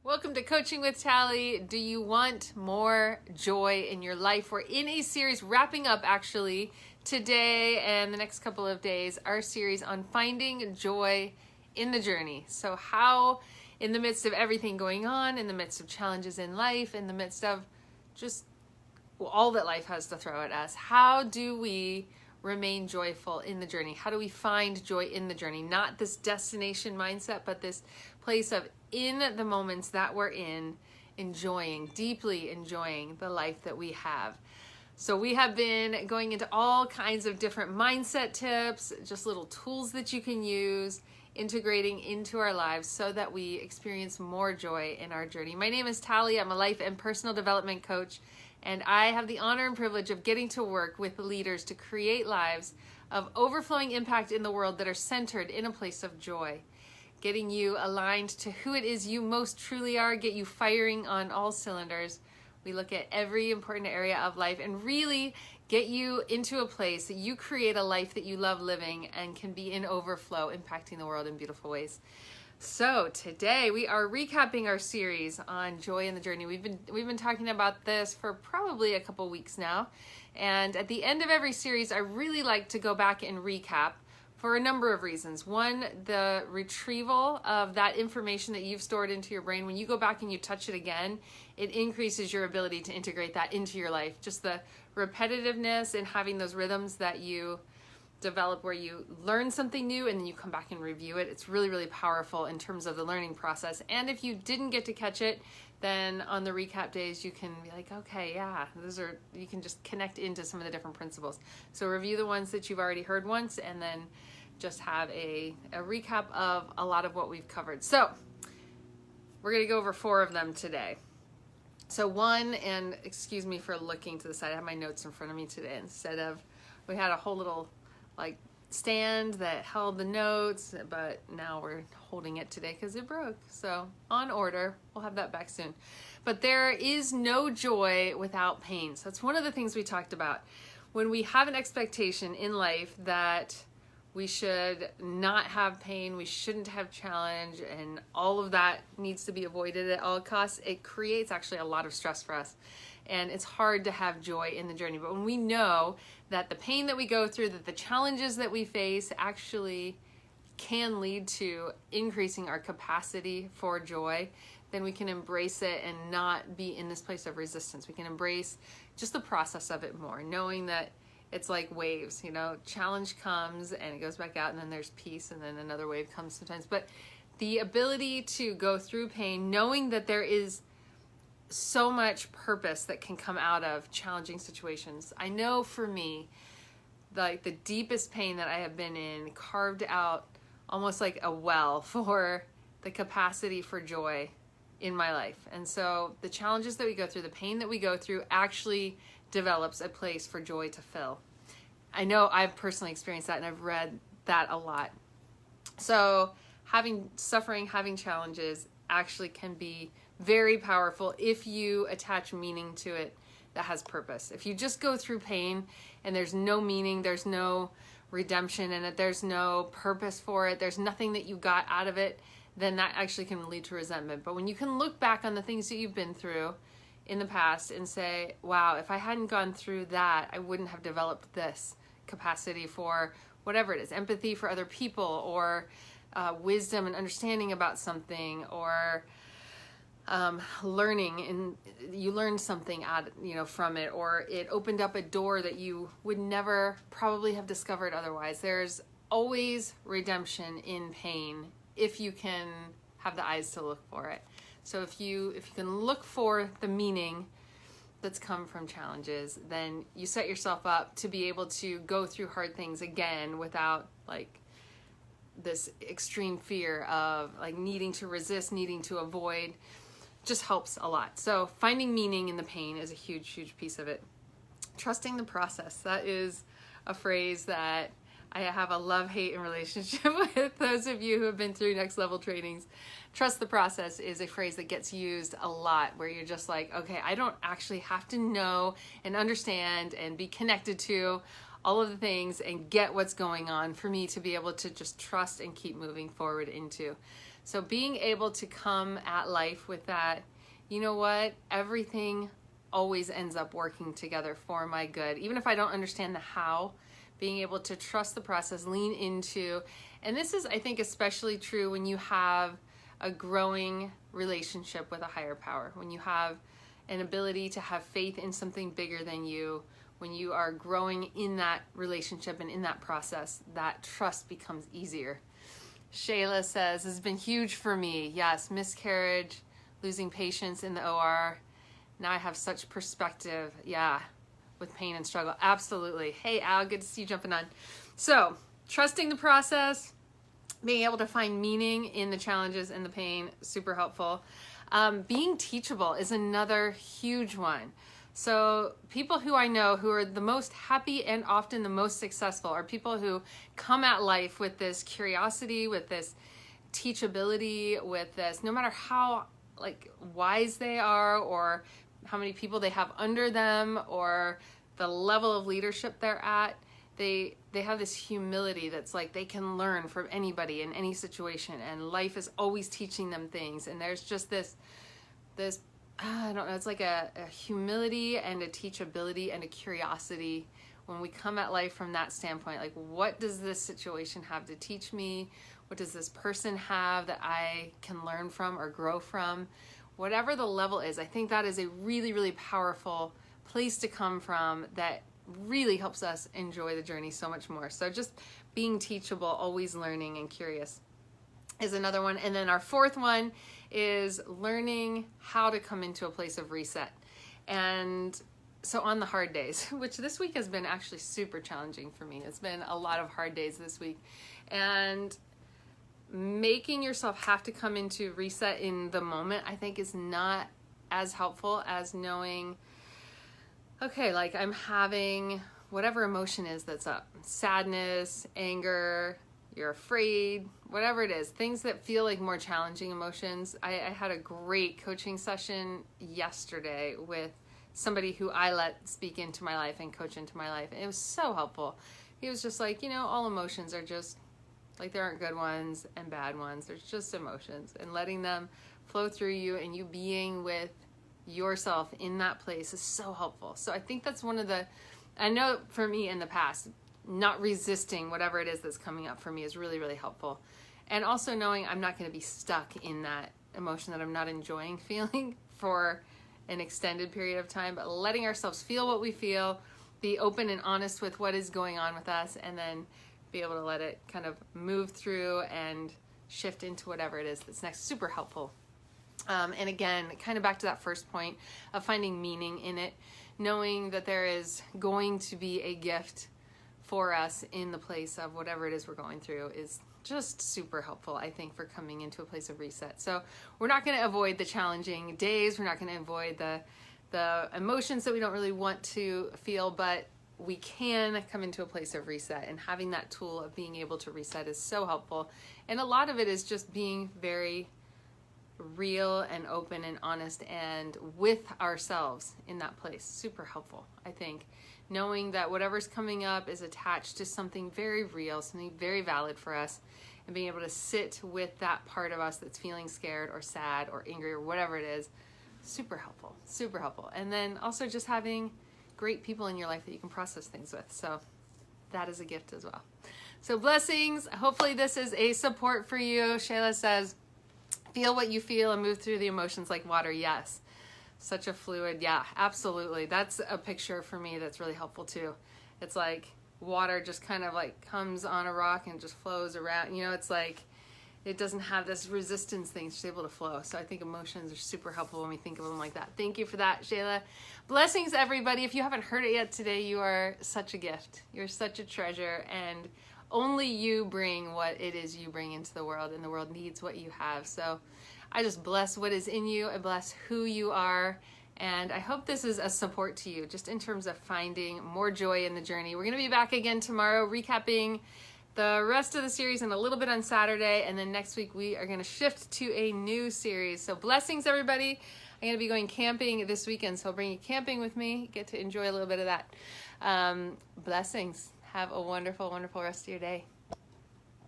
Welcome to Coaching with Tally. Do you want more joy in your life? We're in a series wrapping up actually today and the next couple of days, our series on finding joy in the journey. So how in the midst of everything going on, in the midst of challenges in life, in the midst of just all that life has to throw at us, how do we remain joyful in the journey? How do we find joy in the journey? Not this destination mindset, but this place of in the moments that we're in, enjoying, deeply enjoying the life that we have. So we have been going into all kinds of different mindset tips, just little tools that you can use, integrating into our lives so that we experience more joy in our journey. My name is Tally. I'm a life and personal development coach, and I have the honor and privilege of getting to work with leaders to create lives of overflowing impact in the world that are centered in a place of joy. Getting you aligned to who it is you most truly are, get you firing on all cylinders. We look at every important area of life and really get you into a place that you create a life that you love living and can be in overflow, impacting the world in beautiful ways. So today we are recapping our series on joy in the journey. We've been talking about this for probably a couple weeks now. And at the end of every series, I really like to go back and recap for a number of reasons. One, the retrieval of that information that you've stored into your brain. When you go back and you touch it again, it increases your ability to integrate that into your life. Just the repetitiveness and having those rhythms that you develop where you learn something new and then you come back and review it. It's really, really powerful in terms of the learning process. And if you didn't get to catch it, then on the recap days, you can be like, okay, yeah, you can just connect into some of the different principles. So review the ones that you've already heard once and then just have a recap of a lot of what we've covered. So we're going to go over 4 of them today. So one, and excuse me for looking to the side, I have my notes in front of me today instead of, we had a whole little like stand that held the notes, but now we're holding it today because it broke. So on order, we'll have that back soon. But there is no joy without pain. So that's one of the things we talked about. When we have an expectation in life that we should not have pain, we shouldn't have challenge, and all of that needs to be avoided at all costs, it creates actually a lot of stress for us. And it's hard to have joy in the journey. But when we know that the pain that we go through, that the challenges that we face actually can lead to increasing our capacity for joy, then we can embrace it and not be in this place of resistance. We can embrace just the process of it more, knowing that it's like waves, challenge comes and it goes back out and then there's peace and then another wave comes sometimes. But the ability to go through pain, knowing that there is so much purpose that can come out of challenging situations. I know for me, like the deepest pain that I have been in carved out almost like a well for the capacity for joy in my life. And so the challenges that we go through, the pain that we go through actually develops a place for joy to fill. I know I've personally experienced that and I've read that a lot. So having suffering, having challenges actually can be very powerful if you attach meaning to it that has purpose. If you just go through pain and there's no meaning, there's no redemption in it, there's no purpose for it, there's nothing that you got out of it, then that actually can lead to resentment. But when you can look back on the things that you've been through in the past and say, wow, if I hadn't gone through that, I wouldn't have developed this capacity for whatever it is, empathy for other people, or wisdom and understanding about something, or learning, and you learned something from it, or it opened up a door that you would never probably have discovered otherwise. There's always redemption in pain if you can have the eyes to look for it. So if you can look for the meaning that's come from challenges, then you set yourself up to be able to go through hard things again without like this extreme fear of like needing to resist, needing to avoid. Just helps a lot. So finding meaning in the pain is a huge, huge piece of it. Trusting the process. That is a phrase that I have a love-hate relationship with those of you who have been through next level trainings. Trust the process is a phrase that gets used a lot where you're just like, okay, I don't actually have to know and understand and be connected to all of the things and get what's going on for me to be able to just trust and keep moving forward into. So being able to come at life with that, you know what, everything always ends up working together for my good. Even if I don't understand the how, being able to trust the process, lean into, and this is, I think, especially true when you have a growing relationship with a higher power, when you have an ability to have faith in something bigger than you, when you are growing in that relationship and in that process, that trust becomes easier. Shayla says, this has been huge for me. Yes, miscarriage, losing patients in the OR. Now I have such perspective. Yeah, with pain and struggle. Absolutely. Hey, Al, good to see you jumping on. So, trusting the process, being able to find meaning in the challenges and the pain, super helpful. Being teachable is another huge one. So people who I know who are the most happy and often the most successful are people who come at life with this curiosity, with this teachability, with this, no matter how like wise they are or how many people they have under them or the level of leadership they're at, they have this humility that's like they can learn from anybody in any situation, and life is always teaching them things. And there's just this I don't know, it's like a humility and a teachability and a curiosity when we come at life from that standpoint. Like, what does this situation have to teach me? What does this person have that I can learn from or grow from? Whatever the level is, I think that is a really, really powerful place to come from that really helps us enjoy the journey so much more. So just being teachable, always learning and curious is another one. And then our fourth one is learning how to come into a place of reset. And so on the hard days, which this week has been actually super challenging for me. It's been a lot of hard days this week. And making yourself have to come into reset in the moment, I think, is not as helpful as knowing, okay, like I'm having whatever emotion is that's up, sadness, anger, you're afraid, whatever it is, things that feel like more challenging emotions. I had a great coaching session yesterday with somebody who I let speak into my life and coach into my life. And it was so helpful. He was just like, you know, all emotions are just, like, there aren't good ones and bad ones. There's just emotions, and letting them flow through you and you being with yourself in that place is so helpful. So I think that's one of the, I know for me in the past, not resisting whatever it is that's coming up for me is really, really helpful. And also knowing I'm not going to be stuck in that emotion that I'm not enjoying feeling for an extended period of time, but letting ourselves feel what we feel, be open and honest with what is going on with us, and then be able to let it kind of move through and shift into whatever it is that's next. Super helpful. And again, kind of back to that first point of finding meaning in it, knowing that there is going to be a gift for us in the place of whatever it is we're going through is just super helpful, I think, for coming into a place of reset. So we're not going to avoid the challenging days. We're not going to avoid the emotions that we don't really want to feel, but we can come into a place of reset, and having that tool of being able to reset is so helpful. And a lot of it is just being very real and open and honest and with ourselves in that place. Super helpful, I think. Knowing that whatever's coming up is attached to something very real, something very valid for us, and being able to sit with that part of us that's feeling scared or sad or angry or whatever it is, super helpful, super helpful. And then also just having great people in your life that you can process things with. So that is a gift as well. So blessings. Hopefully this is a support for you. Shayla says, feel what you feel and move through the emotions like water. Yes. Such a fluid. Yeah, absolutely. That's a picture for me that's really helpful too. It's like water just kind of like comes on a rock and just flows around. You know, it's like it doesn't have this resistance thing. It's just able to flow. So I think emotions are super helpful when we think of them like that. Thank you for that, Shayla. Blessings, everybody. If you haven't heard it yet today, you are such a gift. You're such a treasure, and only you bring what it is you bring into the world, and the world needs what you have. So I just bless what is in you. I bless who you are. And I hope this is a support to you just in terms of finding more joy in the journey. We're going to be back again tomorrow recapping the rest of the series and a little bit on Saturday. And then next week we are going to shift to a new series. So blessings, everybody. I'm going to be going camping this weekend. So I'll bring you camping with me. Get to enjoy a little bit of that. Blessings. Have a wonderful, wonderful rest of your day.